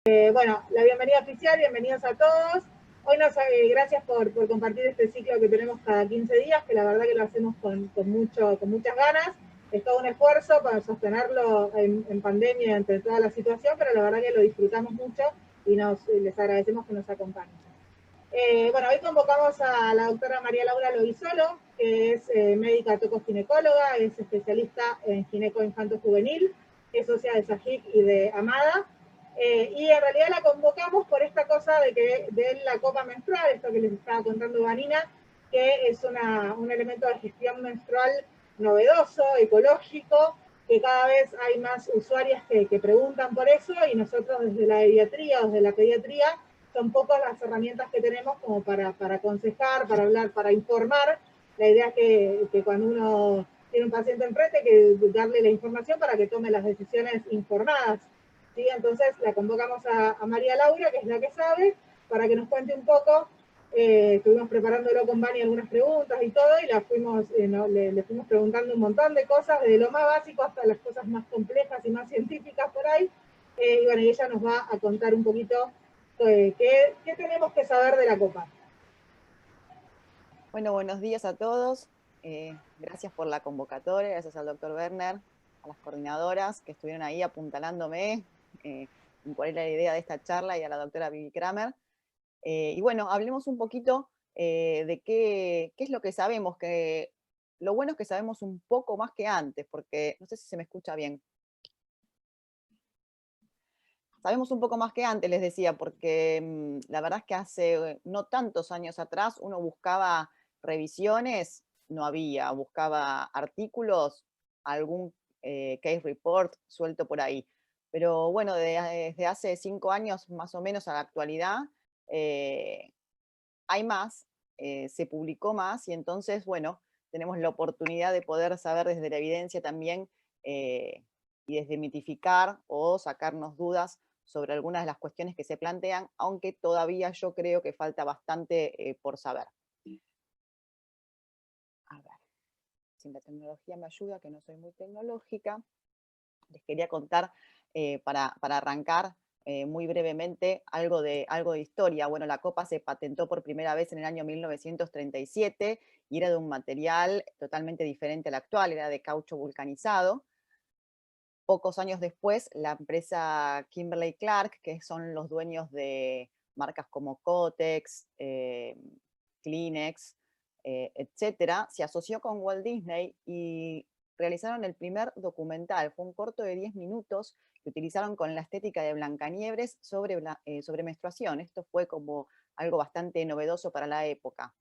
Bueno, la bienvenida oficial, bienvenidos a todos. Hoy gracias por compartir este ciclo que tenemos cada 15 días, que la verdad que lo hacemos con muchas ganas. Es todo un esfuerzo para sostenerlo en pandemia entre toda la situación, pero la verdad que lo disfrutamos mucho y les agradecemos que nos acompañen. Bueno, hoy convocamos a la doctora María Laura Lovisolo, que es médica tocoginecóloga, es especialista en gineco infanto juvenil, es socia de SAGIC y de AMADA, y en realidad la convocamos por esta cosa de la copa menstrual, esto que les estaba contando Vanina, que es un elemento de gestión menstrual novedoso, ecológico, que cada vez hay más usuarias que preguntan por eso, y nosotros desde la pediatría o desde la pediatría son pocas las herramientas que tenemos como para aconsejar, para hablar, para informar. La idea es que cuando uno tiene un paciente enfrente, que darle la información para que tome las decisiones informadas. ¿Sí? Entonces la convocamos a María Laura, que es la que sabe, para que nos cuente un poco. Estuvimos preparándolo con Vani algunas preguntas y todo, y le fuimos preguntando un montón de cosas, desde lo más básico hasta las cosas más complejas y más científicas por ahí. Y bueno, y ella nos va a contar un poquito ¿qué tenemos que saber de la copa? Bueno, buenos días a todos. Gracias por la convocatoria, gracias al doctor Werner, a las coordinadoras que estuvieron ahí apuntalándome en cuál era la idea de esta charla y a la doctora Vivi Kramer. Y bueno, hablemos un poquito de qué es lo que sabemos, que lo bueno es que sabemos un poco más que antes, porque no sé si se me escucha bien. Sabemos un poco más que antes, les decía, porque la verdad es que hace no tantos años atrás uno buscaba revisiones, no había, buscaba artículos, algún case report suelto por ahí. Pero bueno, desde hace 5 años más o menos a la actualidad eh, hay más, se publicó más y entonces, bueno, tenemos la oportunidad de poder saber desde la evidencia también eh, y desmitificar o sacarnos dudas sobre algunas de las cuestiones que se plantean, aunque todavía yo creo que falta bastante por saber. A ver, si la tecnología me ayuda, que no soy muy tecnológica, les quería contar para arrancar muy brevemente algo de historia. Bueno, la copa se patentó por primera vez en el año 1937 y era de un material totalmente diferente al actual, era de caucho vulcanizado. Pocos años después, la empresa Kimberly Clark, que son los dueños de marcas como Kotex, Kleenex, etcétera, se asoció con Walt Disney y realizaron el primer documental. Fue un corto de 10 minutos que utilizaron con la estética de Blancanieves sobre menstruación. Esto fue como algo bastante novedoso para la época.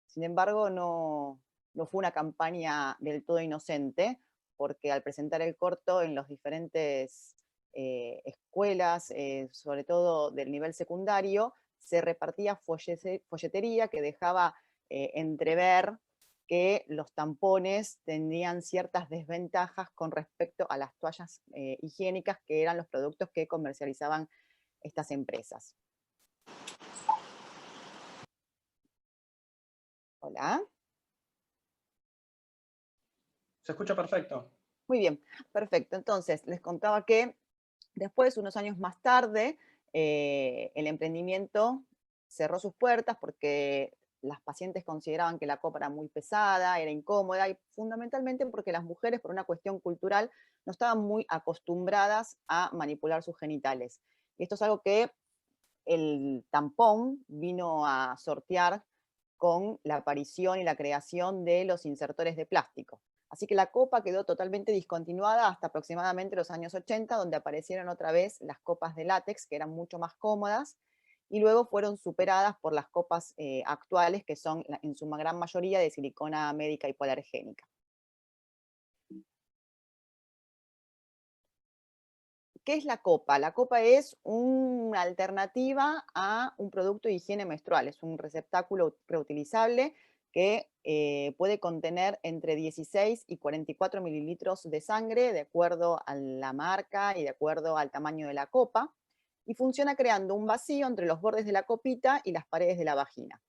Sin embargo, no fue una campaña del todo inocente, porque al presentar el corto en las diferentes escuelas, sobre todo del nivel secundario, se repartía folletería que dejaba entrever que los tampones tenían ciertas desventajas con respecto a las toallas higiénicas, que eran los productos que comercializaban estas empresas. Hola. Se escucha perfecto. Muy bien, perfecto. Entonces, les contaba que después, unos años más tarde, el emprendimiento cerró sus puertas porque las pacientes consideraban que la copa era muy pesada, era incómoda y fundamentalmente porque las mujeres, por una cuestión cultural, no estaban muy acostumbradas a manipular sus genitales. Y esto es algo que el tampón vino a sortear con la aparición y la creación de los insertores de plástico. Así que la copa quedó totalmente discontinuada hasta aproximadamente los años 80, donde aparecieron otra vez las copas de látex, que eran mucho más cómodas, y luego fueron superadas por las copas actuales, que son en su gran mayoría de silicona médica hipoalergénica. ¿Qué es la copa? La copa es una alternativa a un producto de higiene menstrual. Es un receptáculo reutilizable que puede contener entre 16 y 44 mililitros de sangre, de acuerdo a la marca y de acuerdo al tamaño de la copa, y funciona creando un vacío entre los bordes de la copita y las paredes de la vagina.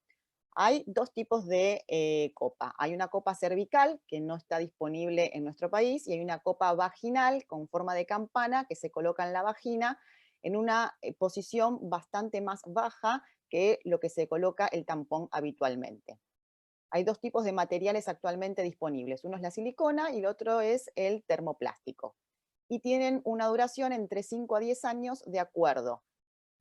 Hay dos tipos de copa. Hay una copa cervical que no está disponible en nuestro país y hay una copa vaginal con forma de campana que se coloca en la vagina en una posición bastante más baja que lo que se coloca el tampón habitualmente. Hay dos tipos de materiales actualmente disponibles. Uno es la silicona y el otro es el termoplástico. Y tienen una duración entre 5 a 10 años de acuerdo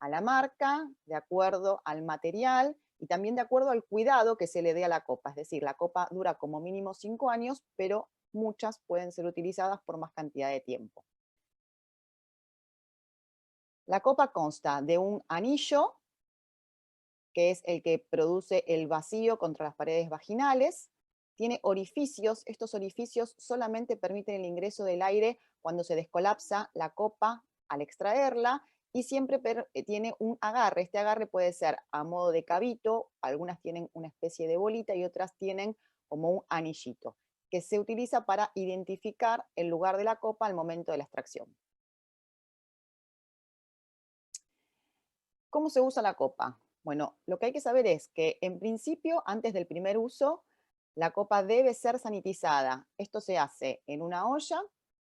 a la marca, de acuerdo al material y también de acuerdo al cuidado que se le dé a la copa. Es decir, la copa dura como mínimo 5 años, pero muchas pueden ser utilizadas por más cantidad de tiempo. La copa consta de un anillo, que es el que produce el vacío contra las paredes vaginales. Tiene orificios, estos orificios solamente permiten el ingreso del aire cuando se descolapsa la copa al extraerla, y siempre tiene un agarre. Este agarre puede ser a modo de cabito, algunas tienen una especie de bolita y otras tienen como un anillito, que se utiliza para identificar el lugar de la copa al momento de la extracción. ¿Cómo se usa la copa? Bueno, lo que hay que saber es que en principio, antes del primer uso, la copa debe ser sanitizada. Esto se hace en una olla,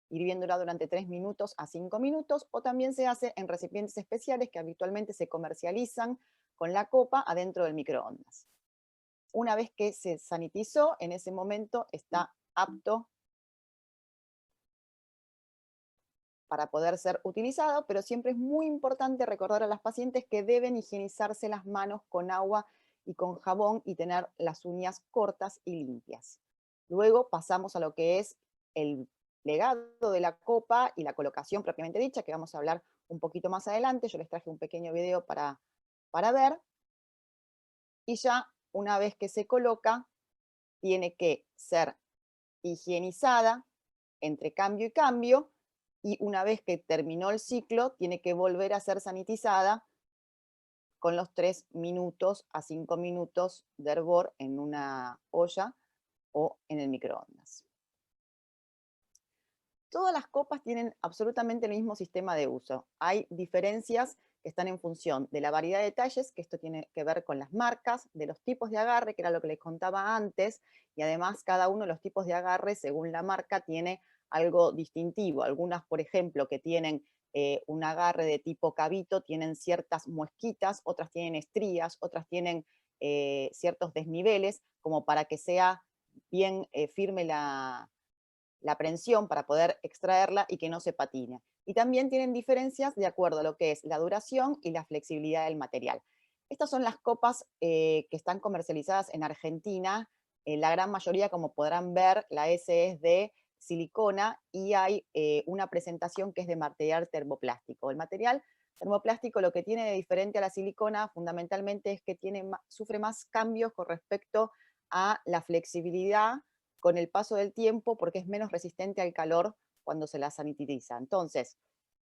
hirviéndola durante 3 minutos a 5 minutos, o también se hace en recipientes especiales que habitualmente se comercializan con la copa adentro del microondas. Una vez que se sanitizó, en ese momento está apto para poder ser utilizado, pero siempre es muy importante recordar a las pacientes que deben higienizarse las manos con agua y con jabón y tener las uñas cortas y limpias. Luego pasamos a lo que es el plegado de la copa y la colocación propiamente dicha, que vamos a hablar un poquito más adelante. Yo les traje un pequeño video para ver. Y ya una vez que se coloca, tiene que ser higienizada entre cambio y cambio, y una vez que terminó el ciclo, tiene que volver a ser sanitizada con los 3 minutos a 5 minutos de hervor en una olla o en el microondas. Todas las copas tienen absolutamente el mismo sistema de uso. Hay diferencias que están en función de la variedad de detalles, que esto tiene que ver con las marcas, de los tipos de agarre, que era lo que les contaba antes, y además cada uno de los tipos de agarre, según la marca, tiene algo distintivo. Algunas, por ejemplo, que tienen un agarre de tipo cabito, tienen ciertas muesquitas, otras tienen estrías, otras tienen ciertos desniveles, como para que sea bien firme la prensión para poder extraerla y que no se patine. Y también tienen diferencias de acuerdo a lo que es la duración y la flexibilidad del material. Estas son las copas que están comercializadas en Argentina. La gran mayoría, como podrán ver, la S es de silicona y hay una presentación que es de material termoplástico. El material termoplástico, lo que tiene de diferente a la silicona fundamentalmente es que sufre más cambios con respecto a la flexibilidad con el paso del tiempo, porque es menos resistente al calor cuando se la sanitiza. Entonces,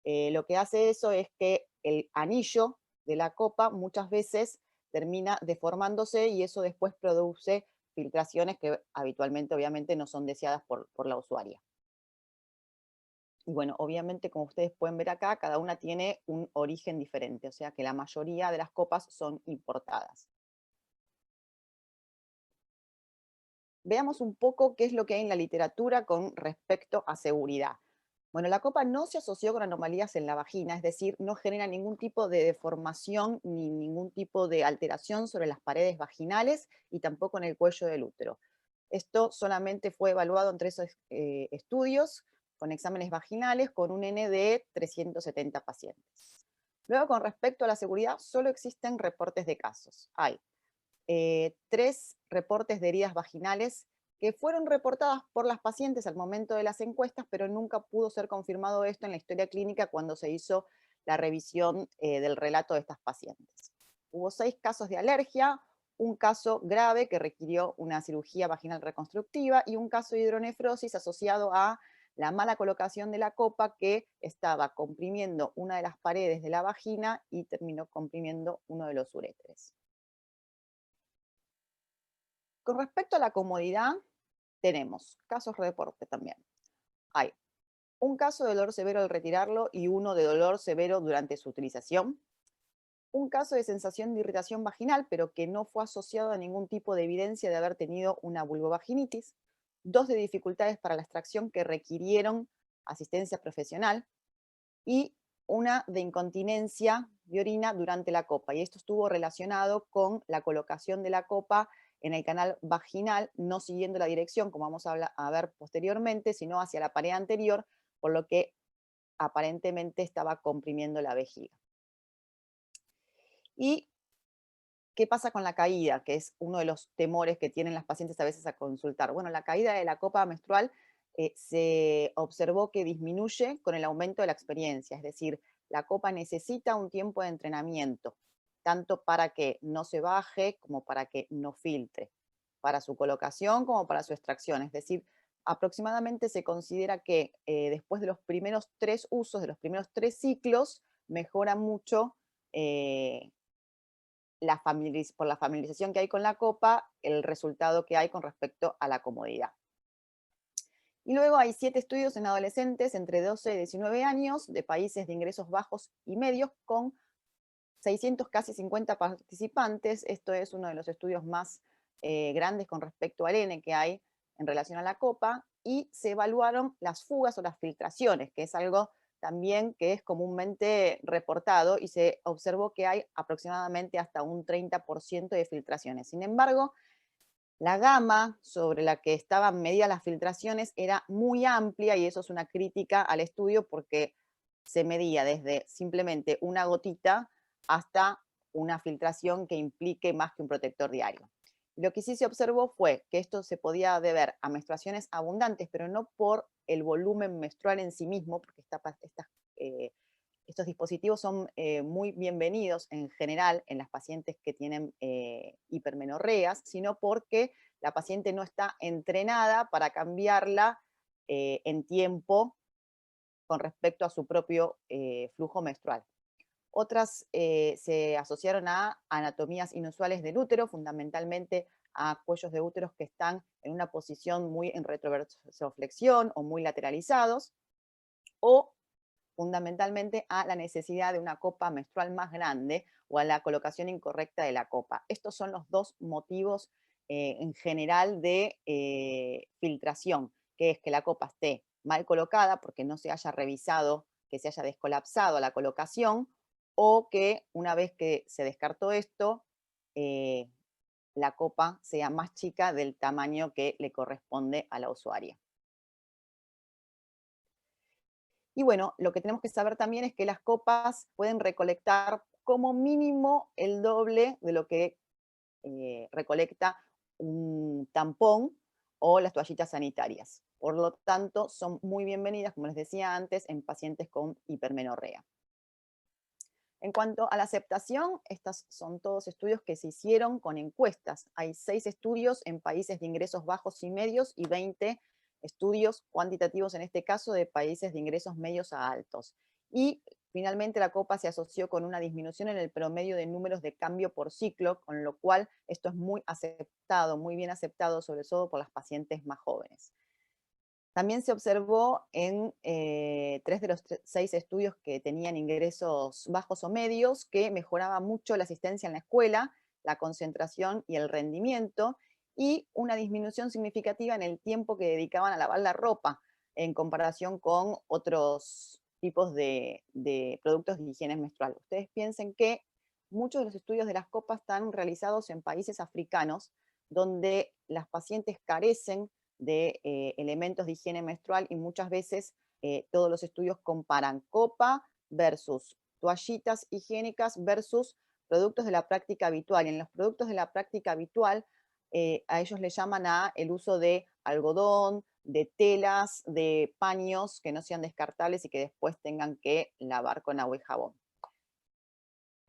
lo que hace eso es que el anillo de la copa muchas veces termina deformándose, y eso después produce filtraciones que habitualmente, obviamente, no son deseadas por la usuaria. Y bueno, obviamente, como ustedes pueden ver acá, cada una tiene un origen diferente, o sea que la mayoría de las copas son importadas. Veamos un poco qué es lo que hay en la literatura con respecto a seguridad. Bueno, la copa no se asoció con anomalías en la vagina, es decir, no genera ningún tipo de deformación ni ningún tipo de alteración sobre las paredes vaginales y tampoco en el cuello del útero. Esto solamente fue evaluado en 3 estudios con exámenes vaginales con un N de 370 pacientes. Luego, con respecto a la seguridad, solo existen reportes de casos. Hay 3 reportes de heridas vaginales que fueron reportadas por las pacientes al momento de las encuestas, pero nunca pudo ser confirmado esto en la historia clínica cuando se hizo la revisión del relato de estas pacientes. Hubo 6 casos de alergia, un caso grave que requirió una cirugía vaginal reconstructiva y un caso de hidronefrosis asociado a la mala colocación de la copa, que estaba comprimiendo una de las paredes de la vagina y terminó comprimiendo uno de los uréteres. Con respecto a la comodidad, tenemos casos de reporte también. Hay un caso de dolor severo al retirarlo y uno de dolor severo durante su utilización. Un caso de sensación de irritación vaginal, pero que no fue asociado a ningún tipo de evidencia de haber tenido una vulvovaginitis. 2 de dificultades para la extracción que requirieron asistencia profesional. Y una de incontinencia de orina durante la copa, y esto estuvo relacionado con la colocación de la copa en el canal vaginal, no siguiendo la dirección, como vamos a ver posteriormente, sino hacia la pared anterior, por lo que aparentemente estaba comprimiendo la vejiga. ¿Y qué pasa con la caída? Que es uno de los temores que tienen las pacientes a veces a consultar. Bueno, la caída de la copa menstrual se observó que disminuye con el aumento de la experiencia, es decir, la copa necesita un tiempo de entrenamiento, tanto para que no se baje como para que no filtre, para su colocación como para su extracción. Es decir, aproximadamente se considera que después de los primeros 3 usos, de los primeros 3 ciclos, mejora mucho por la familiarización que hay con la copa, el resultado que hay con respecto a la comodidad. Y luego hay 7 estudios en adolescentes entre 12 y 19 años de países de ingresos bajos y medios con 600, casi 50 participantes. Esto es uno de los estudios más grandes con respecto al N que hay en relación a la copa, y se evaluaron las fugas o las filtraciones, que es algo también que es comúnmente reportado, y se observó que hay aproximadamente hasta un 30% de filtraciones. Sin embargo, la gama sobre la que estaban medidas las filtraciones era muy amplia, y eso es una crítica al estudio porque se medía desde simplemente una gotita hasta una filtración que implique más que un protector diario. Lo que sí se observó fue que esto se podía deber a menstruaciones abundantes, pero no por el volumen menstrual en sí mismo, porque estos dispositivos son muy bienvenidos en general en las pacientes que tienen hipermenorreas, sino porque la paciente no está entrenada para cambiarla en tiempo con respecto a su propio flujo menstrual. Otras se asociaron a anatomías inusuales del útero, fundamentalmente a cuellos de úteros que están en una posición muy en retroversoflexión o muy lateralizados, o fundamentalmente a la necesidad de una copa menstrual más grande o a la colocación incorrecta de la copa. Estos son los 2 motivos en general de filtración, que es que la copa esté mal colocada porque no se haya revisado, que se haya descolapsado la colocación, o que una vez que se descartó esto, la copa sea más chica del tamaño que le corresponde a la usuaria. Y bueno, lo que tenemos que saber también es que las copas pueden recolectar como mínimo el doble de lo que recolecta un tampón o las toallitas sanitarias. Por lo tanto, son muy bienvenidas, como les decía antes, en pacientes con hipermenorrea. En cuanto a la aceptación, estos son todos estudios que se hicieron con encuestas. Hay 6 estudios en países de ingresos bajos y medios y 20 estudios cuantitativos, en este caso, de países de ingresos medios a altos. Y finalmente la copa se asoció con una disminución en el promedio de números de cambio por ciclo, con lo cual esto es muy aceptado, muy bien aceptado, sobre todo por las pacientes más jóvenes. También se observó en 3 de los 6 estudios que tenían ingresos bajos o medios que mejoraba mucho la asistencia en la escuela, la concentración y el rendimiento, y una disminución significativa en el tiempo que dedicaban a lavar la ropa en comparación con otros tipos de productos de higiene menstrual. Ustedes piensen que muchos de los estudios de las copas están realizados en países africanos, donde las pacientes carecen de elementos de higiene menstrual, y muchas veces todos los estudios comparan copa versus toallitas higiénicas versus productos de la práctica habitual. Y en los productos de la práctica habitual, a ellos le llaman a el uso de algodón, de telas, de paños que no sean descartables y que después tengan que lavar con agua y jabón.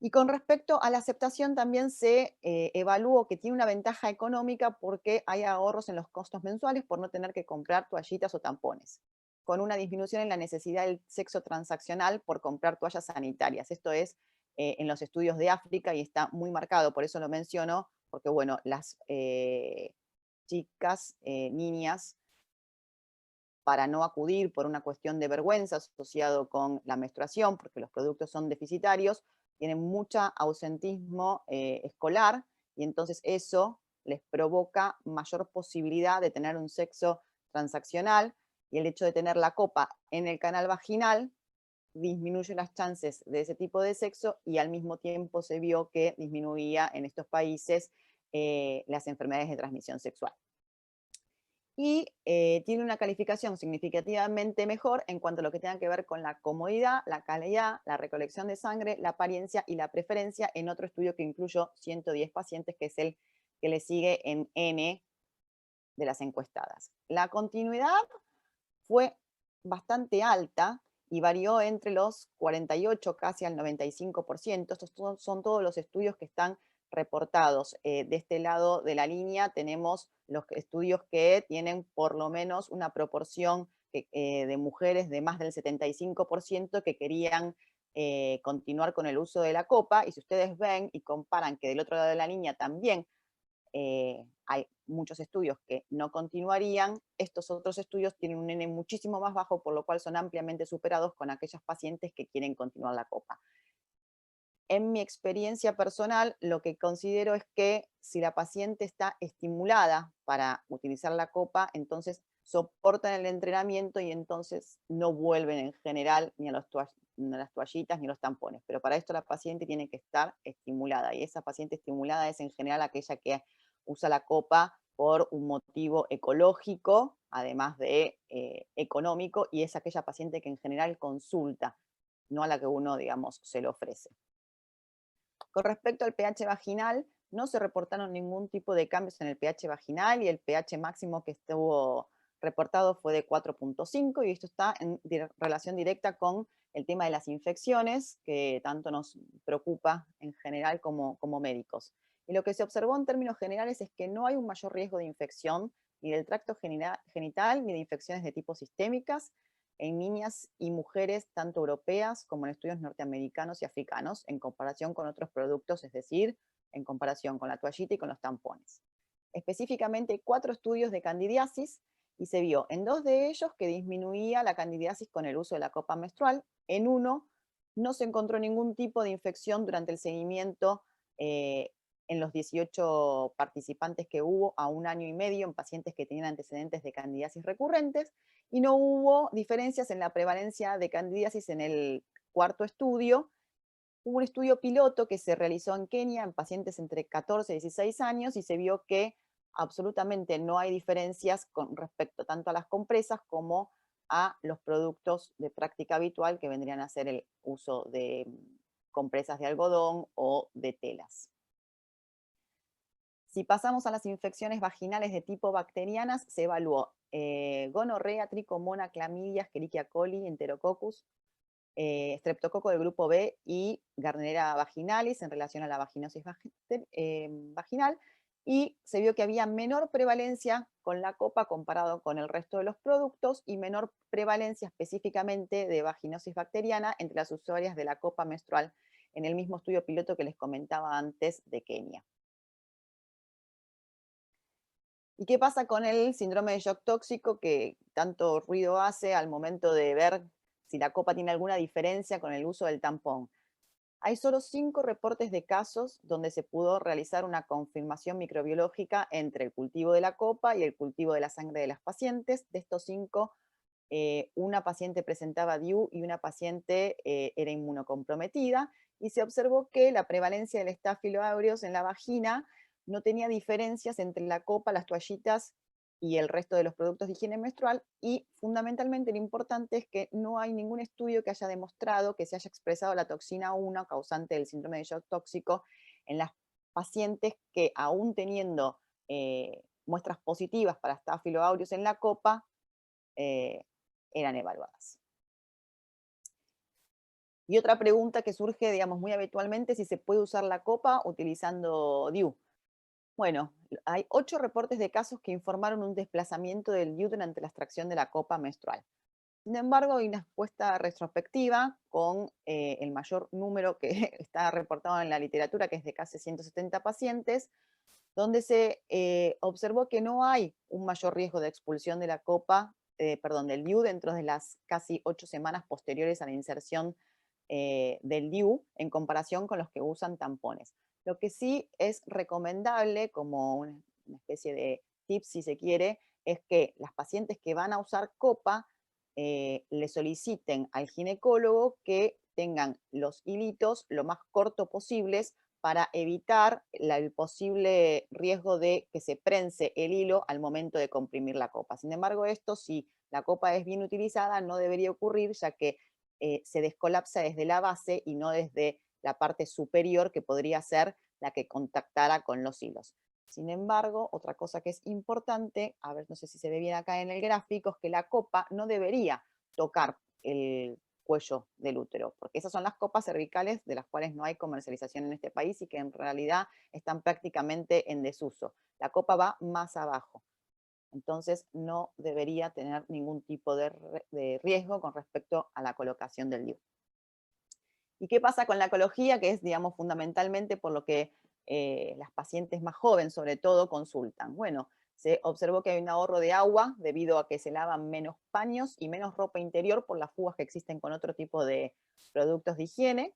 Y con respecto a la aceptación, también se evaluó que tiene una ventaja económica porque hay ahorros en los costos mensuales por no tener que comprar toallitas o tampones, con una disminución en la necesidad del sexo transaccional por comprar toallas sanitarias. Esto es en los estudios de África y está muy marcado, por eso lo menciono, porque bueno, las chicas, niñas, para no acudir por una cuestión de vergüenza asociado con la menstruación, porque los productos son deficitarios, tienen mucho ausentismo escolar, y entonces eso les provoca mayor posibilidad de tener un sexo transaccional, y el hecho de tener la copa en el canal vaginal disminuye las chances de ese tipo de sexo y al mismo tiempo se vio que disminuía en estos países las enfermedades de transmisión sexual. Y tiene una calificación significativamente mejor en cuanto a lo que tenga que ver con la comodidad, la calidad, la recolección de sangre, la apariencia y la preferencia en otro estudio que incluyó 110 pacientes, que es el que le sigue en N de las encuestadas. La continuidad fue bastante alta y varió entre los 48 casi al 95%. Estos son todos los estudios que están reportados. De este lado de la línea tenemos los estudios que tienen por lo menos una proporción de mujeres de más del 75% que querían continuar con el uso de la copa, y si ustedes ven y comparan que del otro lado de la línea también hay muchos estudios que no continuarían, estos otros estudios tienen un N muchísimo más bajo, por lo cual son ampliamente superados con aquellos pacientes que quieren continuar la copa. En mi experiencia personal, lo que considero es que si la paciente está estimulada para utilizar la copa, entonces soportan el entrenamiento y entonces no vuelven en general ni a las toallitas ni a los tampones. Pero para esto la paciente tiene que estar estimulada, y esa paciente estimulada es en general aquella que usa la copa por un motivo ecológico, además de económico, y es aquella paciente que en general consulta, no a la que uno, digamos, se lo ofrece. Con respecto al pH vaginal, no se reportaron ningún tipo de cambios en el pH vaginal, y el pH máximo que estuvo reportado fue de 4.5, y esto está en relación directa con el tema de las infecciones, que tanto nos preocupa en general como médicos. Y lo que se observó en términos generales es que no hay un mayor riesgo de infección ni del tracto genital ni de infecciones de tipo sistémicas en niñas y mujeres tanto europeas como en estudios norteamericanos y africanos, en comparación con otros productos, es decir, en comparación con la toallita y con los tampones. Específicamente hay 4 estudios de candidiasis, y se vio en 2 de ellos que disminuía la candidiasis con el uso de la copa menstrual. En uno no se encontró ningún tipo de infección durante el seguimiento en los 18 participantes que hubo a 1 año y medio en pacientes que tenían antecedentes de candidiasis recurrentes, y no hubo diferencias en la prevalencia de candidiasis en el 4.º estudio. Hubo un estudio piloto que se realizó en Kenia en pacientes entre 14 y 16 años, y se vio que absolutamente no hay diferencias con respecto tanto a las compresas como a los productos de práctica habitual, que vendrían a ser el uso de compresas de algodón o de telas. Si pasamos a las infecciones vaginales de tipo bacterianas, se evaluó gonorrea, tricomona, clamidia, Escherichia coli, enterococcus, streptococo del grupo B y Gardnerella vaginalis en relación a la vaginosis vaginal, y se vio que había menor prevalencia con la copa comparado con el resto de los productos, y menor prevalencia específicamente de vaginosis bacteriana entre las usuarias de la copa menstrual en el mismo estudio piloto que les comentaba antes de Kenia. ¿Y qué pasa con el síndrome de shock tóxico, que tanto ruido hace al momento de ver si la copa tiene alguna diferencia con el uso del tampón? Hay solo 5 reportes de casos donde se pudo realizar una confirmación microbiológica entre el cultivo de la copa y el cultivo de la sangre de las pacientes. De estos 5, una paciente presentaba DIU y una paciente era inmunocomprometida, y se observó que la prevalencia del Staphylo aureus en la vagina no tenía diferencias entre la copa, las toallitas y el resto de los productos de higiene menstrual, y fundamentalmente lo importante es que no hay ningún estudio que haya demostrado que se haya expresado la toxina 1, causante del síndrome de shock tóxico, en las pacientes que, aún teniendo muestras positivas para Staphylo aureus en la copa, eran evaluadas. Y otra pregunta que surge, digamos, muy habitualmente, si se puede usar la copa utilizando DIU. Bueno, hay 8 reportes de casos que informaron un desplazamiento del DIU durante la extracción de la copa menstrual. Sin embargo, hay una encuesta retrospectiva con el mayor número que está reportado en la literatura, que es de casi 170 pacientes, donde se observó que no hay un mayor riesgo de expulsión de la copa, del DIU dentro de las casi 8 semanas posteriores a la inserción del DIU en comparación con los que usan tampones. Lo que sí es recomendable, como una especie de tip si se quiere, es que las pacientes que van a usar copa le soliciten al ginecólogo que tengan los hilitos lo más corto posibles para evitar el posible riesgo de que se prense el hilo al momento de comprimir la copa. Sin embargo, esto, si la copa es bien utilizada, no debería ocurrir, ya que se descolapsa desde la base y no desde la parte superior, que podría ser la que contactara con los hilos. Sin embargo, otra cosa que es importante, a ver, no sé si se ve bien acá en el gráfico, es que la copa no debería tocar el cuello del útero, porque esas son las copas cervicales de las cuales no hay comercialización en este país y que en realidad están prácticamente en desuso. La copa va más abajo, entonces no debería tener ningún tipo de riesgo con respecto a la colocación del DIU. ¿Y qué pasa con la ecología? Que es, digamos, fundamentalmente por lo que las pacientes más jóvenes, sobre todo, consultan. Bueno, se observó que hay un ahorro de agua debido a que se lavan menos paños y menos ropa interior por las fugas que existen con otro tipo de productos de higiene.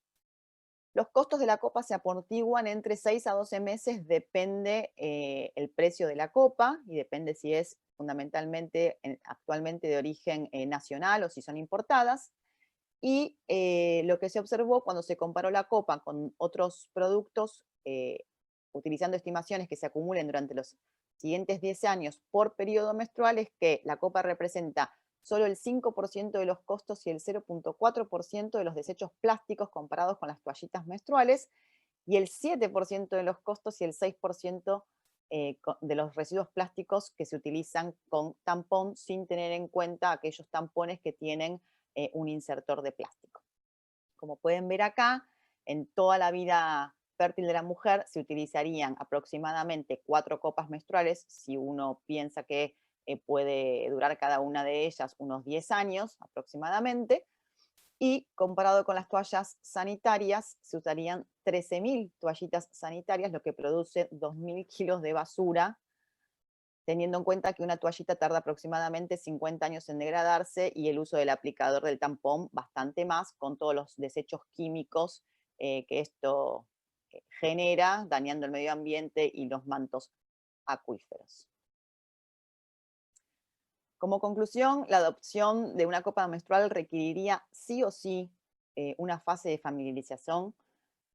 Los costos de la copa se amortiguan entre 6 a 12 meses, depende el precio de la copa y depende si es fundamentalmente actualmente de origen nacional o si son importadas. Y lo que se observó cuando se comparó la copa con otros productos, utilizando estimaciones que se acumulen durante los siguientes 10 años por periodo menstrual, es que la copa representa solo el 5% de los costos y el 0.4% de los desechos plásticos comparados con las toallitas menstruales, y el 7% de los costos y el 6% de los residuos plásticos que se utilizan con tampón, sin tener en cuenta aquellos tampones que tienen un insertor de plástico. Como pueden ver acá, en toda la vida fértil de la mujer se utilizarían aproximadamente 4 copas menstruales, si uno piensa que puede durar cada una de ellas unos 10 años aproximadamente, y comparado con las toallas sanitarias, se usarían 13.000 toallitas sanitarias, lo que produce 2.000 kilos de basura, teniendo en cuenta que una toallita tarda aproximadamente 50 años en degradarse y el uso del aplicador del tampón bastante más, con todos los desechos químicos que esto genera, dañando el medio ambiente y los mantos acuíferos. Como conclusión, la adopción de una copa menstrual requeriría sí o sí una fase de familiarización.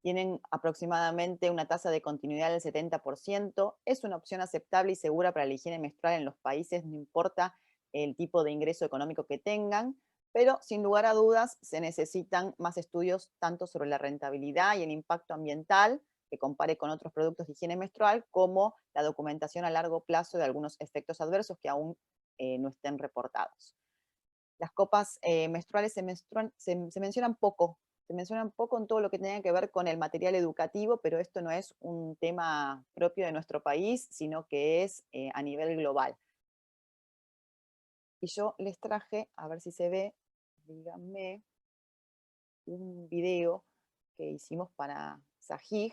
Tienen aproximadamente una tasa de continuidad del 70%. Es una opción aceptable y segura para la higiene menstrual en los países, no importa el tipo de ingreso económico que tengan, pero sin lugar a dudas se necesitan más estudios tanto sobre la rentabilidad y el impacto ambiental, que compare con otros productos de higiene menstrual, como la documentación a largo plazo de algunos efectos adversos que aún no estén reportados. Las copas menstruales se mencionan poco. Se mencionan poco en todo lo que tenga que ver con el material educativo, pero esto no es un tema propio de nuestro país, sino que es a nivel global. Y yo les traje, a ver si se ve, díganme, un video que hicimos para Sahig,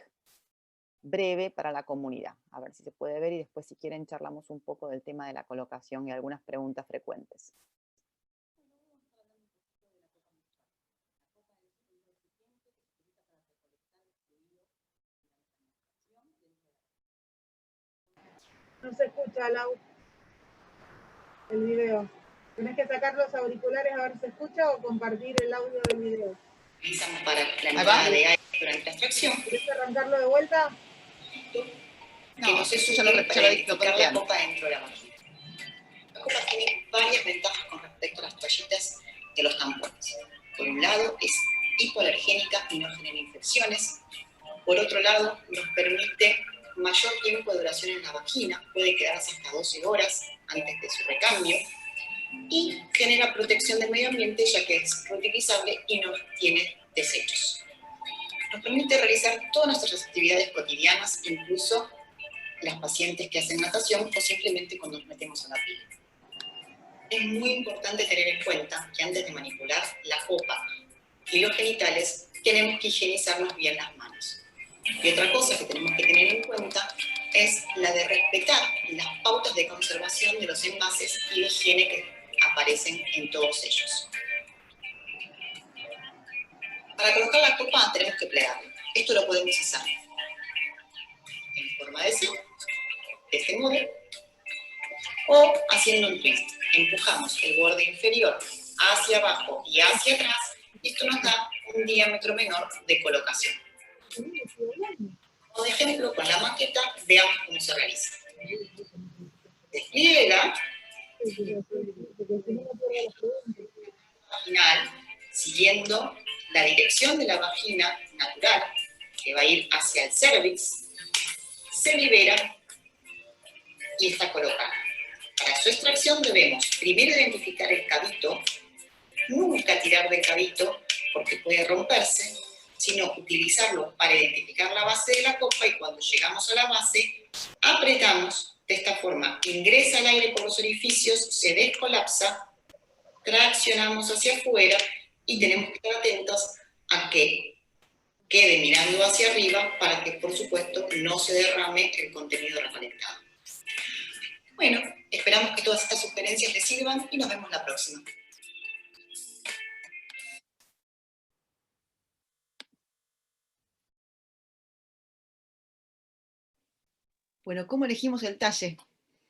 breve para la comunidad. A ver si se puede ver y después, si quieren, charlamos un poco del tema de la colocación y algunas preguntas frecuentes. No se escucha, Lau, el video. Tenés que sacar los auriculares a ver si se escucha o compartir el audio del video. Para la entrada de aire durante la extracción. ¿Querés arrancarlo de vuelta? Que no se suele verificar la copa dentro de la vagina. La copa tiene varias ventajas con respecto a las toallitas de los tampones. Por un lado, es hipoalergénica y no genera infecciones. Por otro lado, nos permite mayor tiempo de duración en la vagina, puede quedarse hasta 12 horas antes de su recambio, y genera protección del medio ambiente, ya que es reutilizable y no tiene desechos. Nos permite realizar todas nuestras actividades cotidianas, incluso las pacientes que hacen natación o simplemente cuando nos metemos a la pila. Es muy importante tener en cuenta que antes de manipular la copa y los genitales, tenemos que higienizarnos bien las manos. Y otra cosa que tenemos que tener en cuenta es la de respetar las pautas de conservación de los envases y de higiene que aparecen en todos ellos. Para colocar la copa tenemos que plegarla. Esto lo podemos hacer en forma de C, de este modo, o haciendo un twist. Empujamos el borde inferior hacia abajo y hacia atrás, esto nos da un diámetro menor de colocación. Como de ejemplo, con la maqueta, veamos cómo se realiza. Despliega vaginal siguiendo la dirección de la vagina natural, que va a ir hacia el cervix, se libera y está colocada. Para su extracción debemos primero identificar el cabito, nunca tirar del cabito porque puede romperse, sino utilizarlo para identificar la base de la copa, y cuando llegamos a la base, apretamos de esta forma, ingresa el aire por los orificios, se descolapsa, traccionamos hacia afuera y tenemos que estar atentos a que quede mirando hacia arriba para que, por supuesto, no se derrame el contenido recolectado. Bueno, esperamos que todas estas sugerencias les sirvan y nos vemos la próxima. Bueno, ¿cómo elegimos el talle?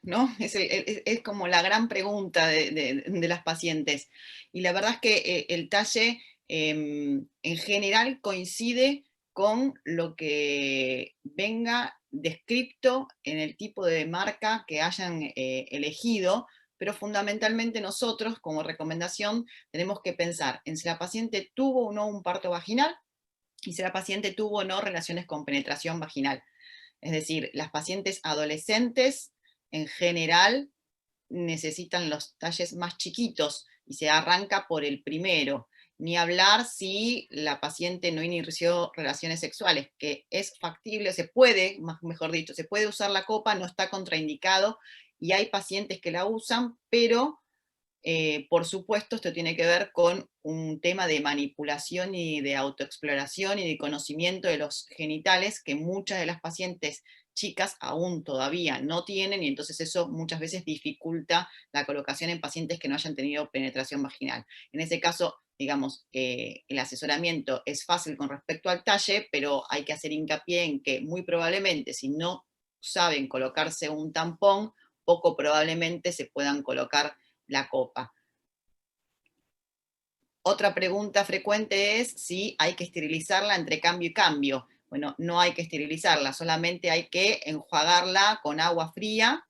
¿No? Es como la gran pregunta de las pacientes. Y la verdad es que el talle en general coincide con lo que venga descrito en el tipo de marca que hayan elegido, pero fundamentalmente nosotros, como recomendación, tenemos que pensar en si la paciente tuvo o no un parto vaginal y si la paciente tuvo o no relaciones con penetración vaginal. Es decir, las pacientes adolescentes en general necesitan los talles más chiquitos y se arranca por el primero. Ni hablar si la paciente no inició relaciones sexuales, que es factible, se puede, mejor dicho, se puede usar la copa, no está contraindicado, y hay pacientes que la usan, pero por supuesto, esto tiene que ver con un tema de manipulación y de autoexploración y de conocimiento de los genitales que muchas de las pacientes chicas aún todavía no tienen, y entonces eso muchas veces dificulta la colocación en pacientes que no hayan tenido penetración vaginal. En ese caso, digamos, el asesoramiento es fácil con respecto al talle, pero hay que hacer hincapié en que muy probablemente si no saben colocarse un tampón, poco probablemente se puedan colocar la copa. Otra pregunta frecuente es si hay que esterilizarla entre cambio y cambio. Bueno, no hay que esterilizarla, solamente hay que enjuagarla con agua fría.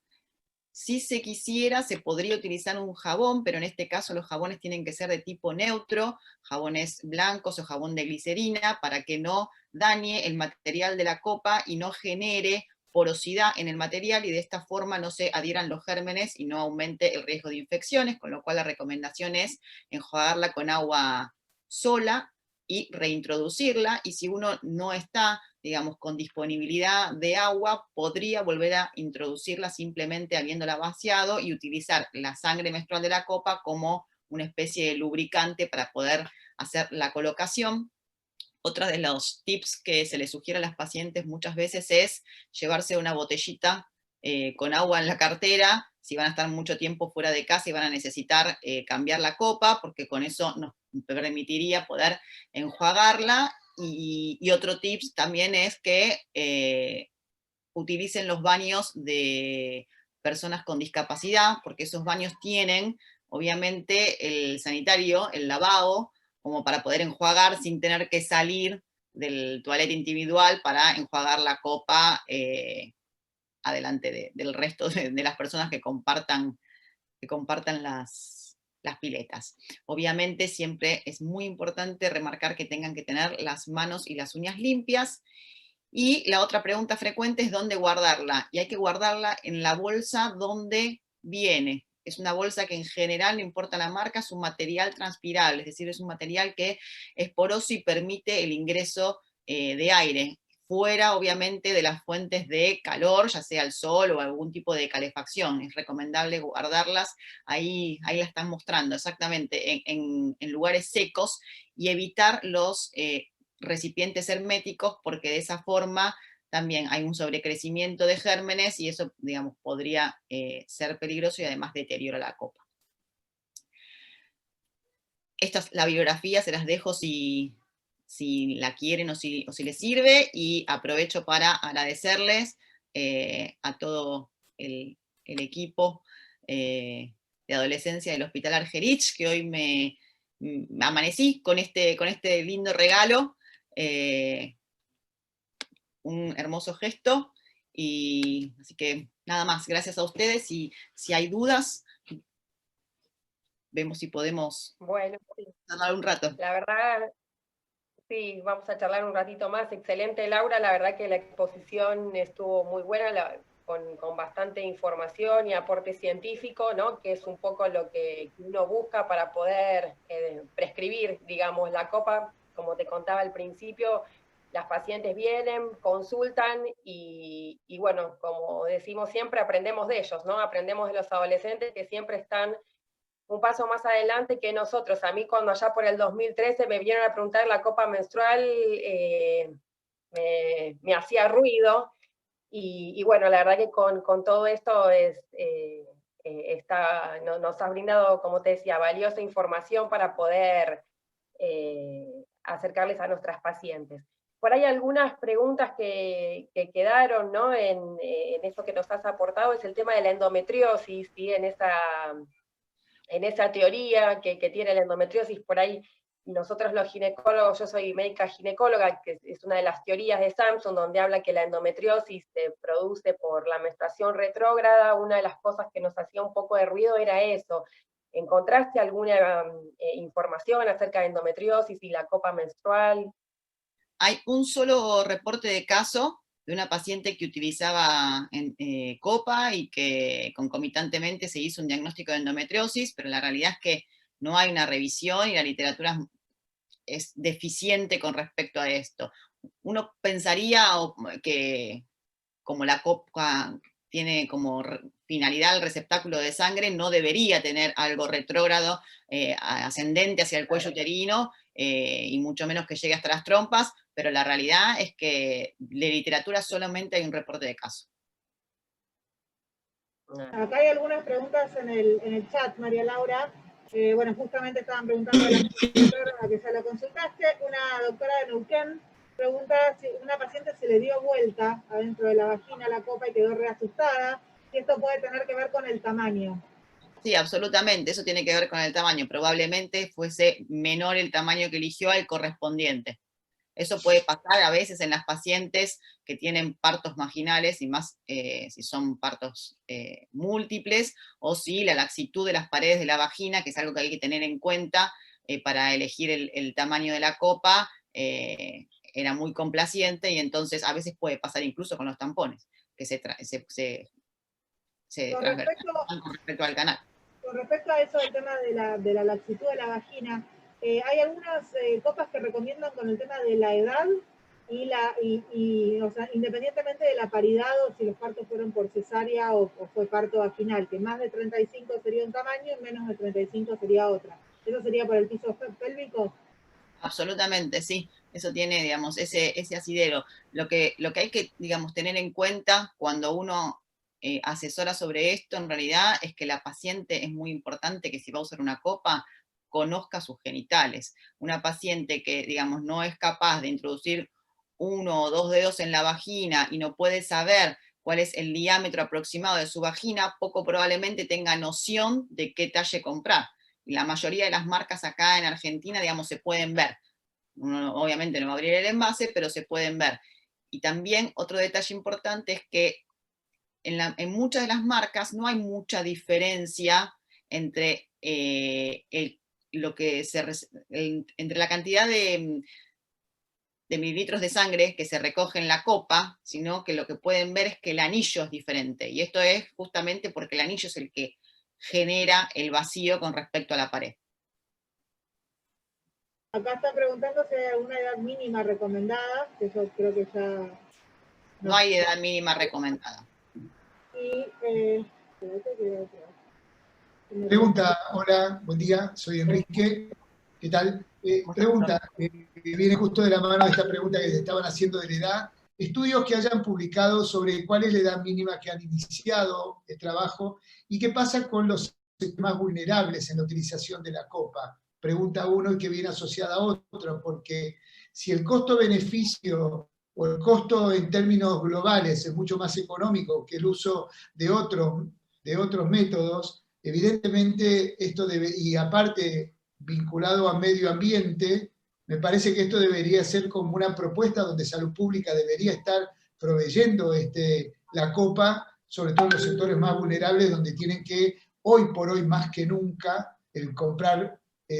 Si se quisiera, se podría utilizar un jabón, pero en este caso los jabones tienen que ser de tipo neutro, jabones blancos o jabón de glicerina, para que no dañe el material de la copa y no genere porosidad en el material, y de esta forma no se adhieran los gérmenes y no aumente el riesgo de infecciones, con lo cual la recomendación es enjuagarla con agua sola y reintroducirla, y si uno no está, digamos, con disponibilidad de agua, podría volver a introducirla simplemente habiéndola vaciado y utilizar la sangre menstrual de la copa como una especie de lubricante para poder hacer la colocación. Otra de los tips que se les sugiere a las pacientes muchas veces es llevarse una botellita con agua en la cartera, si van a estar mucho tiempo fuera de casa y van a necesitar cambiar la copa, porque con eso nos permitiría poder enjuagarla. Y otro tips también es que utilicen los baños de personas con discapacidad, porque esos baños tienen, obviamente, el sanitario, el lavabo, como para poder enjuagar sin tener que salir del toalete individual para enjuagar la copa adelante del resto de las personas que compartan las piletas. Obviamente siempre es muy importante remarcar que tengan que tener las manos y las uñas limpias. Y la otra pregunta frecuente es dónde guardarla. Y hay que guardarla en la bolsa donde viene. Es una bolsa que en general, no importa la marca, es un material transpirable, es decir, es un material que es poroso y permite el ingreso de aire, fuera obviamente de las fuentes de calor, ya sea el sol o algún tipo de calefacción. Es recomendable guardarlas, ahí la están mostrando exactamente, en lugares secos, y evitar los recipientes herméticos, porque de esa forma también hay un sobrecrecimiento de gérmenes y eso, digamos, podría ser peligroso y además deteriora la copa. La bibliografía se las dejo si la quieren o si les sirve, y aprovecho para agradecerles a todo el equipo adolescencia del Hospital Argerich, que hoy me amanecí con este lindo regalo, un hermoso gesto, y así que nada más, gracias a ustedes, y si hay dudas, vemos si podemos hablar un rato. La verdad, sí, vamos a charlar un ratito más. Excelente, Laura, la verdad que la exposición estuvo muy buena, con bastante información y aporte científico, ¿no? Que es un poco lo que uno busca para poder prescribir, digamos, la copa. Como te contaba al principio, las pacientes vienen, consultan y bueno, como decimos siempre, aprendemos de ellos, ¿no? Aprendemos de los adolescentes que siempre están un paso más adelante que nosotros. A mí cuando allá por el 2013 me vinieron a preguntar la copa menstrual, me hacía ruido, y bueno, la verdad que con todo esto nos ha brindado, como te decía, valiosa información para poder acercarles a nuestras pacientes. Por ahí algunas preguntas que quedaron, ¿no? En eso que nos has aportado, es el tema de la endometriosis, ¿sí? En esa teoría que tiene la endometriosis. Por ahí nosotros los ginecólogos, yo soy médica ginecóloga, que es una de las teorías de Samson, donde habla que la endometriosis se produce por la menstruación retrógrada. Una de las cosas que nos hacía un poco de ruido era eso. ¿Encontraste alguna información acerca de endometriosis y la copa menstrual? Hay un solo reporte de caso de una paciente que utilizaba copa y que concomitantemente se hizo un diagnóstico de endometriosis, pero la realidad es que no hay una revisión y la literatura es deficiente con respecto a esto. Uno pensaría que como la copa tiene como finalidad el receptáculo de sangre, no debería tener algo retrógrado, ascendente hacia el cuello uterino, y mucho menos que llegue hasta las trompas, pero la realidad es que de literatura solamente hay un reporte de caso. Acá hay algunas preguntas en el chat, María Laura. Bueno, justamente estaban preguntando a la doctora que ya la consultaste. Una doctora de Neuquén pregunta si una paciente se le dio vuelta adentro de la vagina la copa y quedó reasustada, si esto puede tener que ver con el tamaño. Sí, absolutamente, eso tiene que ver con el tamaño. Probablemente fuese menor el tamaño que eligió al correspondiente. Eso puede pasar a veces en las pacientes que tienen partos vaginales, y más si son partos múltiples, o si la laxitud de las paredes de la vagina, que es algo que hay que tener en cuenta para elegir el tamaño de la copa, era muy complaciente, y entonces a veces puede pasar incluso con los tampones, que se transversan con respecto al canal. Con respecto a eso del tema de la laxitud de la vagina, hay algunas copas que recomiendan con el tema de la edad o sea, independientemente de la paridad o si los partos fueron por cesárea o fue parto vaginal, que más de 35 sería un tamaño y menos de 35 sería otra. ¿Eso sería por el piso pélvico? Absolutamente, sí. Eso tiene, digamos, ese asidero. Lo que hay que, digamos, tener en cuenta cuando uno asesora sobre esto, en realidad, es que la paciente es muy importante que si va a usar una copa, conozca sus genitales. Una paciente que, digamos, no es capaz de introducir 1 o 2 dedos en la vagina y no puede saber cuál es el diámetro aproximado de su vagina, poco probablemente tenga noción de qué talle comprar. Y la mayoría de las marcas acá en Argentina, digamos, se pueden ver. Uno obviamente no va a abrir el envase, pero se pueden ver. Y también otro detalle importante es que en muchas de las marcas no hay mucha diferencia entre, entre la cantidad de mililitros de sangre que se recoge en la copa, sino que lo que pueden ver es que el anillo es diferente. Y esto es justamente porque el anillo es el que genera el vacío con respecto a la pared. Acá está preguntando si hay alguna edad mínima recomendada, que yo creo que ya... No hay edad mínima recomendada. Y, pregunta, hola, buen día, soy Enrique, ¿qué tal? Pregunta, viene justo de la mano de esta pregunta que estaban haciendo de la edad. Estudios que hayan publicado sobre cuál es la edad mínima que han iniciado el trabajo y qué pasa con los más vulnerables en la utilización de la copa. Pregunta uno y que viene asociada a otro, porque si el costo-beneficio o el costo en términos globales es mucho más económico que el uso de otros métodos, evidentemente esto debe, y aparte vinculado a medio ambiente, me parece que esto debería ser como una propuesta donde Salud Pública debería estar proveyendo la copa, sobre todo en los sectores más vulnerables, donde tienen que, hoy por hoy más que nunca, el comprar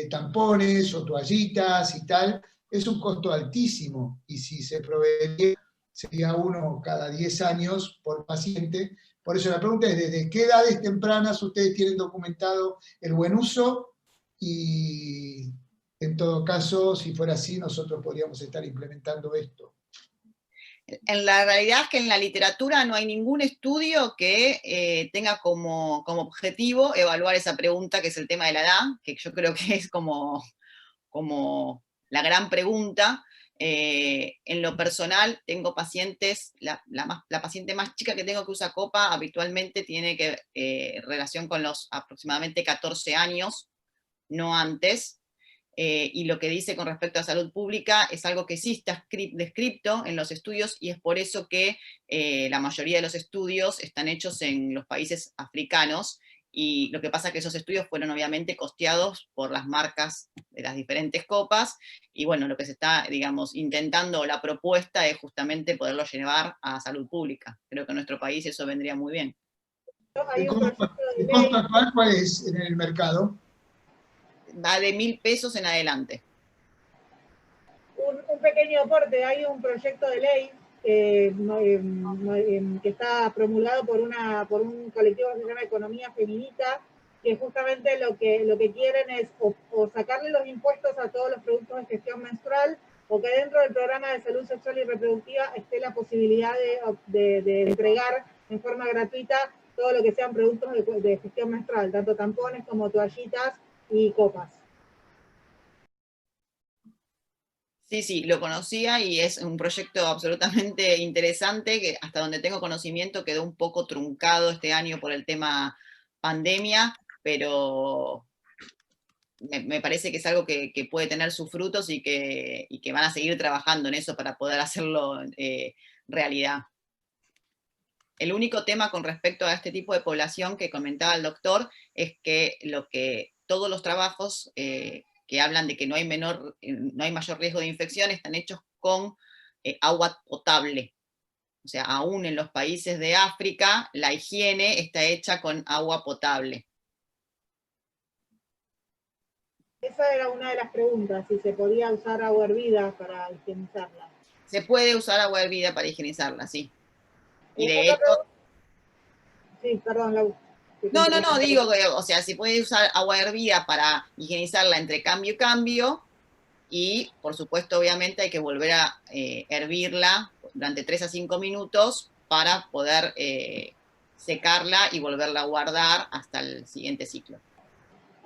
tampones o toallitas y tal, es un costo altísimo, y si se proveería sería uno cada 10 años por paciente. Por eso la pregunta es, ¿desde qué edades tempranas ustedes tienen documentado el buen uso? Y en todo caso, si fuera así, nosotros podríamos estar implementando esto. En la realidad es que en la literatura no hay ningún estudio que tenga como objetivo evaluar esa pregunta, que es el tema de la edad, que yo creo que es como la gran pregunta. En lo personal, tengo pacientes, la paciente más chica que tengo que usa copa habitualmente tiene relación con los aproximadamente 14 años, no antes. Y lo que dice con respecto a salud pública es algo que sí está descrito en los estudios, y es por eso que la mayoría de los estudios están hechos en los países africanos, y lo que pasa es que esos estudios fueron obviamente costeados por las marcas de las diferentes copas, y bueno, lo que se está, digamos, intentando, la propuesta es justamente poderlo llevar a salud pública. Creo que en nuestro país eso vendría muy bien. Hay un proyecto de ¿El ley. costo actual cuál es en el mercado? Va de 1.000 pesos en adelante. Un pequeño aporte, hay un proyecto de ley que está promulgado por un colectivo que se llama Economía Feminista, que justamente lo que quieren es o sacarle los impuestos a todos los productos de gestión menstrual, o que dentro del programa de salud sexual y reproductiva esté la posibilidad de entregar en forma gratuita todo lo que sean productos de gestión menstrual, tanto tampones como toallitas y copas. Sí, lo conocía, y es un proyecto absolutamente interesante que, hasta donde tengo conocimiento, quedó un poco truncado este año por el tema pandemia, pero me parece que es algo que puede tener sus frutos, y que van a seguir trabajando en eso para poder hacerlo realidad. El único tema con respecto a este tipo de población que comentaba el doctor es que todos los trabajos que hablan de que no hay mayor riesgo de infección están hechos con agua potable. O sea, aún en los países de África, la higiene está hecha con agua potable. Esa era una de las preguntas, si se podía usar agua hervida para higienizarla. Se puede usar agua hervida para higienizarla, sí. Y de hecho... Sí, perdón, Lau. No, digo que, o sea, se puede usar agua hervida para higienizarla entre cambio y cambio, y por supuesto, obviamente, hay que volver a hervirla durante 3 a 5 minutos para poder secarla y volverla a guardar hasta el siguiente ciclo.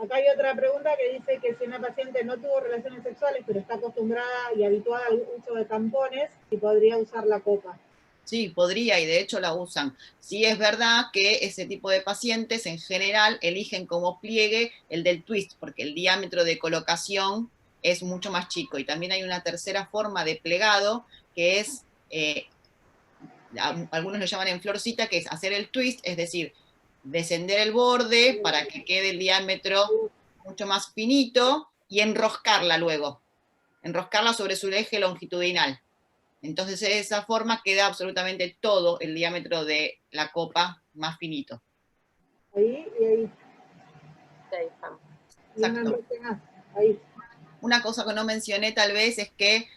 Acá hay otra pregunta que dice que si una paciente no tuvo relaciones sexuales, pero está acostumbrada y habituada al uso de tampones, si podría usar la copa. Sí, podría, y de hecho la usan. Sí, es verdad que ese tipo de pacientes en general eligen como pliegue el del twist, porque el diámetro de colocación es mucho más chico. Y también hay una tercera forma de plegado, que es, algunos lo llaman en florcita, que es hacer el twist, es decir, descender el borde para que quede el diámetro mucho más finito, y enroscarla luego, enroscarla sobre su eje longitudinal. Entonces, de esa forma queda absolutamente todo el diámetro de la copa más finito. Ahí y ahí. Ahí estamos. Exacto. Ahí. Una cosa que no mencioné tal vez es que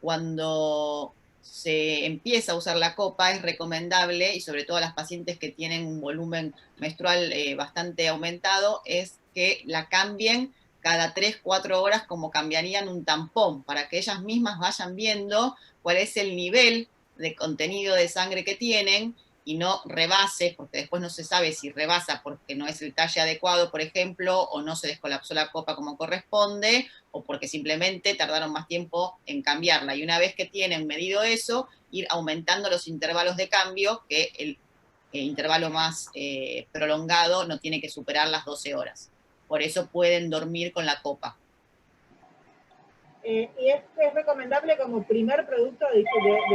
cuando se empieza a usar la copa es recomendable, y sobre todo a las pacientes que tienen un volumen menstrual bastante aumentado, es que la cambien cada 3-4 horas, como cambiarían un tampón, para que ellas mismas vayan viendo cuál es el nivel de contenido de sangre que tienen, y no rebase, porque después no se sabe si rebasa porque no es el talle adecuado, por ejemplo, o no se descolapsó la copa como corresponde, o porque simplemente tardaron más tiempo en cambiarla. Y una vez que tienen medido eso, ir aumentando los intervalos de cambio, que el intervalo más prolongado no tiene que superar las 12 horas. Por eso pueden dormir con la copa. ¿Y es recomendable como primer producto de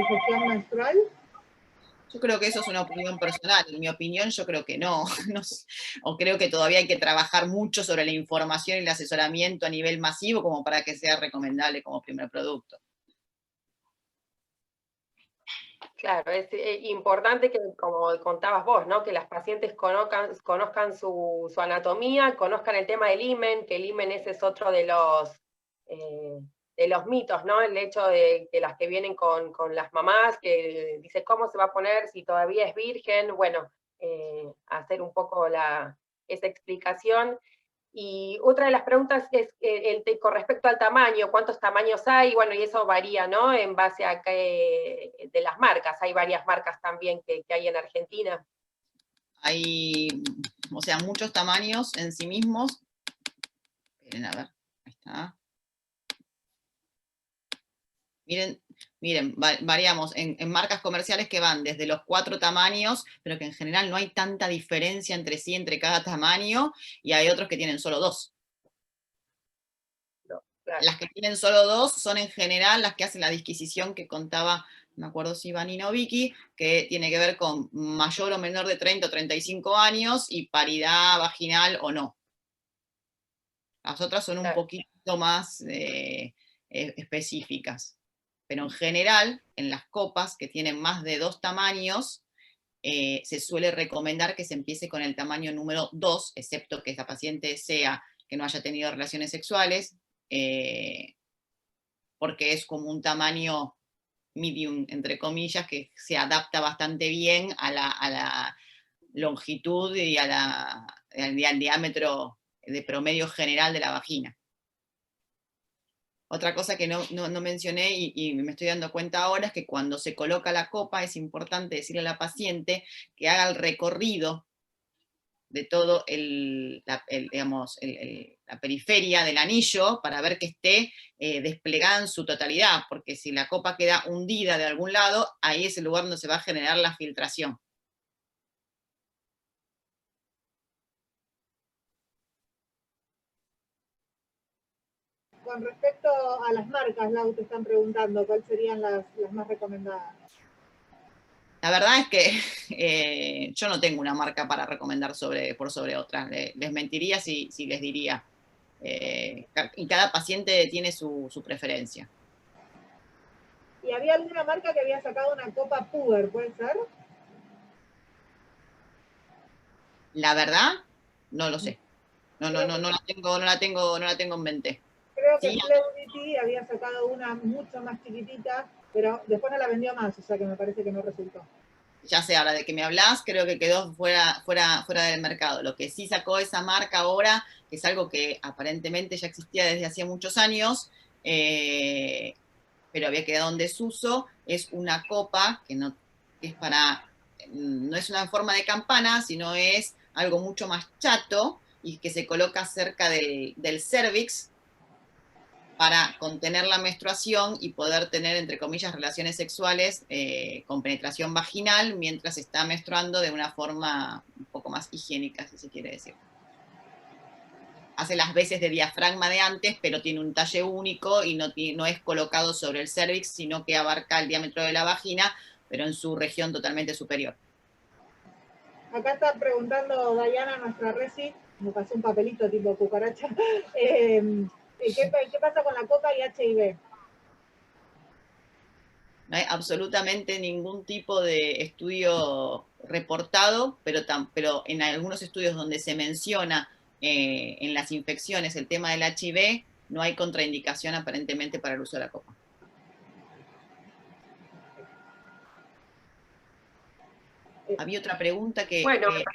gestión menstrual? Yo creo que eso es una opinión personal. En mi opinión, yo creo que no. O creo que todavía hay que trabajar mucho sobre la información y el asesoramiento a nivel masivo como para que sea recomendable como primer producto. Claro, es importante que, como contabas vos, ¿no? Que las pacientes conozcan su anatomía, conozcan el tema del himen, que el himen ese es otro de los mitos, ¿no? El hecho de que las que vienen con las mamás, que dice cómo se va a poner si todavía es virgen, bueno, hacer un poco esa explicación. Y otra de las preguntas es con respecto al tamaño, ¿cuántos tamaños hay? Bueno, y eso varía, ¿no? En base a de las marcas. Hay varias marcas también que hay en Argentina. Hay, o sea, muchos tamaños en sí mismos. Miren, a ver, ahí está. Miren, variamos en marcas comerciales que van desde los 4 tamaños, pero que en general no hay tanta diferencia entre sí, entre cada tamaño, y hay otros que tienen solo 2. No, claro. Las que tienen solo 2 son en general las que hacen la disquisición que contaba, no me acuerdo si Vanina o Vicky, que tiene que ver con mayor o menor de 30 o 35 años y paridad vaginal o no. Las otras son un poquito más específicas. Pero en general, en las copas que tienen más de 2 tamaños, se suele recomendar que se empiece con el tamaño número 2, excepto que esta paciente sea que no haya tenido relaciones sexuales, porque es como un tamaño medium, entre comillas, que se adapta bastante bien a la longitud y al diámetro de promedio general de la vagina. Otra cosa que no mencioné y me estoy dando cuenta ahora es que cuando se coloca la copa es importante decirle a la paciente que haga el recorrido de todo la periferia del anillo para ver que esté desplegada en su totalidad, porque si la copa queda hundida de algún lado, ahí es el lugar donde se va a generar la filtración. Con respecto a las marcas, Lau, te están preguntando cuáles serían las más recomendadas. La verdad es que yo no tengo una marca para recomendar por sobre otras. Les mentiría si les diría. Y cada paciente tiene su preferencia. ¿Y había alguna marca que había sacado una copa puber, puede ser? La verdad, no lo sé. No la tengo en mente. Creo que Sí, Fleurity había sacado una mucho más chiquitita, pero después no la vendió más, o sea que me parece que no resultó. Ya sé, ahora de que me hablás, creo que quedó fuera del mercado. Lo que sí sacó esa marca ahora, que es algo que aparentemente ya existía desde hacía muchos años, pero había quedado en desuso, es una copa que no es una forma de campana, sino es algo mucho más chato y que se coloca cerca del cervix para contener la menstruación y poder tener, entre comillas, relaciones sexuales con penetración vaginal mientras está menstruando de una forma un poco más higiénica, si se quiere decir. Hace las veces de diafragma de antes, pero tiene un talle único y no es colocado sobre el cervix, sino que abarca el diámetro de la vagina, pero en su región totalmente superior. Acá está preguntando Dayana, nuestra resi, me pasó un papelito tipo cucaracha, ¿qué pasa con la copa y HIV? No hay absolutamente ningún tipo de estudio reportado, pero en algunos estudios donde se menciona en las infecciones el tema del HIV, no hay contraindicación aparentemente para el uso de la copa. Había otra pregunta que no me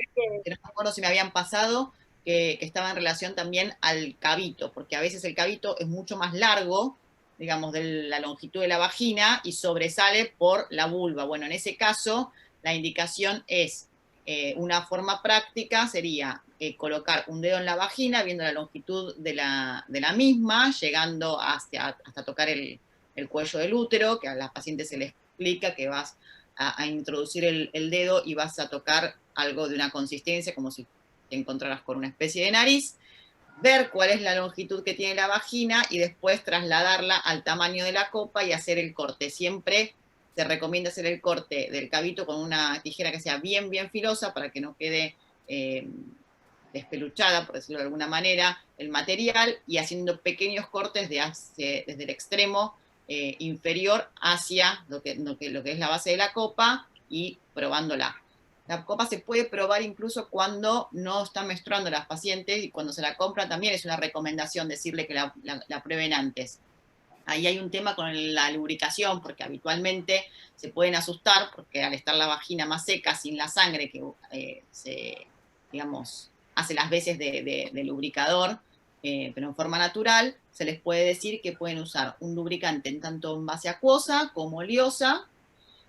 acuerdo si me habían pasado, que estaba en relación también al cavito, porque a veces el cavito es mucho más largo, digamos, de la longitud de la vagina y sobresale por la vulva. Bueno, en ese caso, la indicación es una forma práctica, sería colocar un dedo en la vagina, viendo la longitud de la misma, llegando hasta tocar el cuello del útero, que a las pacientes se les explica que vas a introducir el dedo y vas a tocar algo de una consistencia, como si te encontraras con una especie de nariz, ver cuál es la longitud que tiene la vagina y después trasladarla al tamaño de la copa y hacer el corte, siempre se recomienda hacer el corte del cavito con una tijera que sea bien, bien filosa para que no quede despeluchada, por decirlo de alguna manera, el material, y haciendo pequeños cortes desde el extremo inferior hacia lo que es la base de la copa y probándola. La copa se puede probar incluso cuando no están menstruando las pacientes, y cuando se la compran también es una recomendación decirle que la prueben antes. Ahí hay un tema con la lubricación, porque habitualmente se pueden asustar, porque al estar la vagina más seca, sin la sangre que digamos, hace las veces de lubricador, pero en forma natural, se les puede decir que pueden usar un lubricante en tanto en base acuosa como oleosa,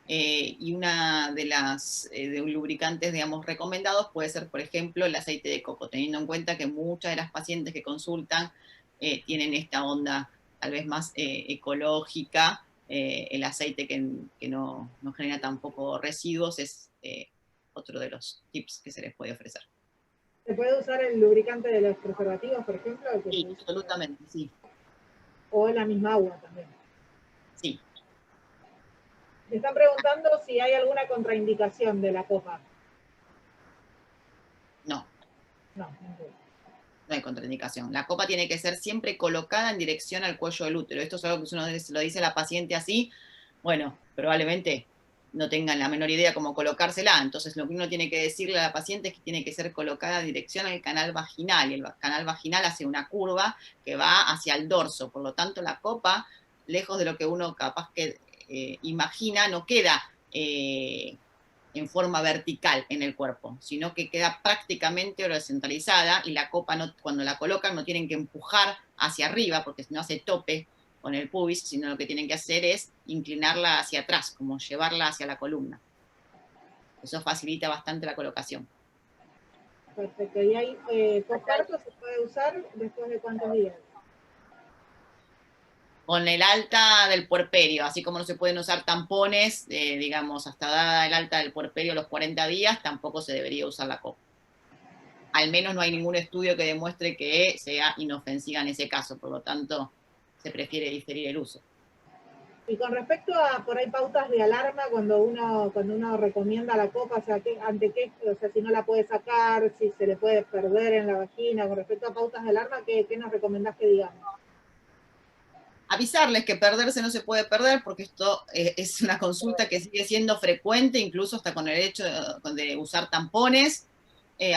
y una de los lubricantes, digamos, recomendados puede ser, por ejemplo, el aceite de coco, teniendo en cuenta que muchas de las pacientes que consultan tienen esta onda tal vez más ecológica. El aceite que no genera tampoco residuos es otro de los tips que se les puede ofrecer. ¿Se puede usar el lubricante de los preservativos, por ejemplo? Sí, absolutamente, sí. O la misma agua también. Sí. Me están preguntando si hay alguna contraindicación de la copa. No. No, No hay contraindicación. La copa tiene que ser siempre colocada en dirección al cuello del útero. Esto es algo que uno se lo dice a la paciente así, bueno, probablemente no tengan la menor idea cómo colocársela. Entonces lo que uno tiene que decirle a la paciente es que tiene que ser colocada en dirección al canal vaginal, y el canal vaginal hace una curva que va hacia el dorso. Por lo tanto, la copa, lejos de lo que uno capaz que imagina, no queda en forma vertical en el cuerpo, sino que queda prácticamente horizontalizada, y la copa, cuando la colocan, no tienen que empujar hacia arriba, porque si no hace tope con el pubis, sino lo que tienen que hacer es inclinarla hacia atrás, como llevarla hacia la columna. Eso facilita bastante la colocación. Perfecto. ¿Y hay posparto se puede usar después de cuántos días? Con el alta del puerperio, así como no se pueden usar tampones, digamos, hasta dada el alta del puerperio a los 40 días, tampoco se debería usar la copa. Al menos no hay ningún estudio que demuestre que sea inofensiva en ese caso, por lo tanto, se prefiere diferir el uso. Y con respecto a, por ahí, pautas de alarma cuando uno recomienda la copa, o sea, ante qué, o sea, si no la puede sacar, si se le puede perder en la vagina, con respecto a pautas de alarma, ¿qué nos recomendás que digamos? Avisarles que perderse no se puede perder, porque esto es una consulta que sigue siendo frecuente, incluso hasta con el hecho de usar tampones,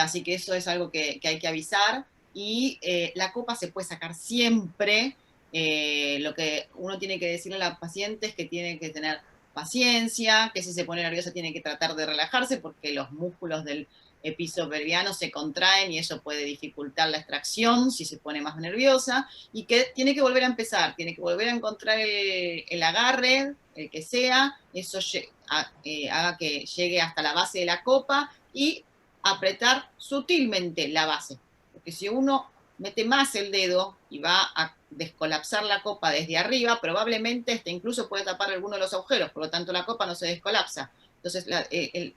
así que eso es algo que hay que avisar. Y la copa se puede sacar siempre. Lo que uno tiene que decirle a la paciente es que tiene que tener paciencia, que si se pone nerviosa tiene que tratar de relajarse, porque los músculos del piso pelviano se contraen y eso puede dificultar la extracción si se pone más nerviosa, y que tiene que volver a empezar, tiene que volver a encontrar el agarre, el que sea, eso haga que llegue hasta la base de la copa y apretar sutilmente la base, porque si uno mete más el dedo y va a descolapsar la copa desde arriba, probablemente incluso puede tapar alguno de los agujeros, por lo tanto la copa no se descolapsa. Entonces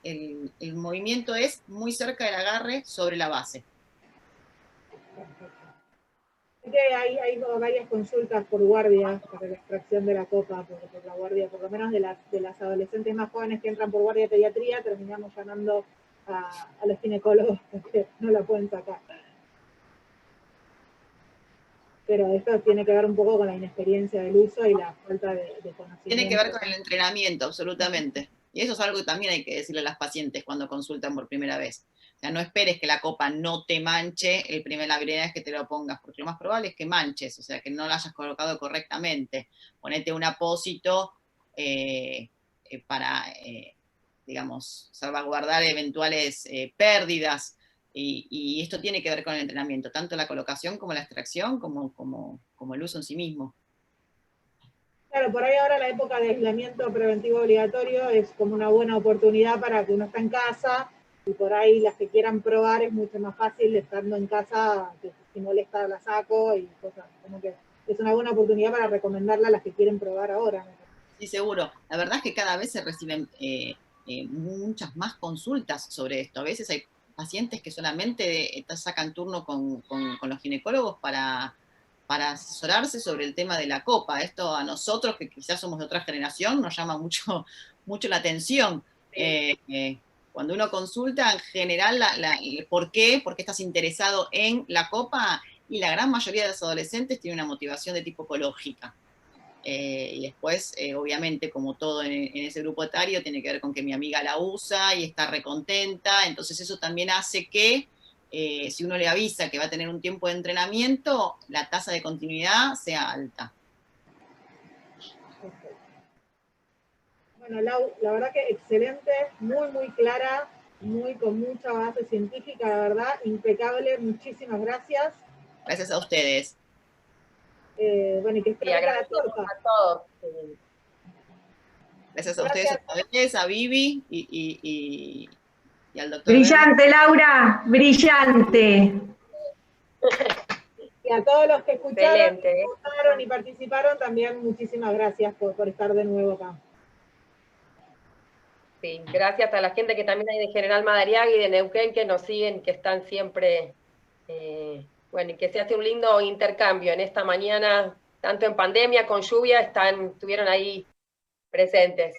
el movimiento es muy cerca del agarre sobre la base. Hay varias consultas por guardia para la extracción de la copa, por la guardia, por lo menos de las adolescentes más jóvenes que entran por guardia de pediatría, terminamos llamando a los ginecólogos porque no la pueden sacar. Pero esto tiene que ver un poco con la inexperiencia del uso y la falta de conocimiento. Tiene que ver con el entrenamiento, absolutamente. Y eso es algo que también hay que decirle a las pacientes cuando consultan por primera vez. O sea, no esperes que la copa no te manche la primera vez que te lo pongas, porque lo más probable es que manches, o sea, que no la hayas colocado correctamente. Ponete un apósito para, digamos, salvaguardar eventuales pérdidas. Y esto tiene que ver con el entrenamiento, tanto la colocación como la extracción, como el uso en sí mismo. Claro, por ahí ahora la época de aislamiento preventivo obligatorio es como una buena oportunidad para que uno está en casa, y por ahí las que quieran probar es mucho más fácil estando en casa, que si molesta la saco y cosas, como que es una buena oportunidad para recomendarla a las que quieren probar ahora. Sí, seguro. La verdad es que cada vez se reciben muchas más consultas sobre esto. A veces hay pacientes que solamente sacan turno con los ginecólogos para para asesorarse sobre el tema de la copa. Esto a nosotros, que quizás somos de otra generación, nos llama mucho, mucho la atención. Cuando uno consulta, en general, ¿por qué estás interesado en la copa? Y la gran mayoría de los adolescentes tiene una motivación de tipo ecológica. Y después, obviamente, como todo en ese grupo etario, tiene que ver con que mi amiga la usa y está recontenta, entonces eso también hace que, si uno le avisa que va a tener un tiempo de entrenamiento, la tasa de continuidad sea alta. Bueno, Lau, la verdad que excelente, muy clara, con mucha base científica, la verdad, impecable, muchísimas gracias. Gracias a ustedes. Bueno, y que esté rica la torta. A todos. Gracias a ustedes otra vez, a Vivi y al doctor. Brillante, Laura, brillante. Y a todos los que escucharon, Excelente. y participaron, también muchísimas gracias por estar de nuevo acá. Sí, gracias a la gente que también hay de General Madariaga y de Neuquén que nos siguen, que están siempre, bueno, y que se hace un lindo intercambio en esta mañana, tanto en pandemia, con lluvia, estuvieron ahí presentes.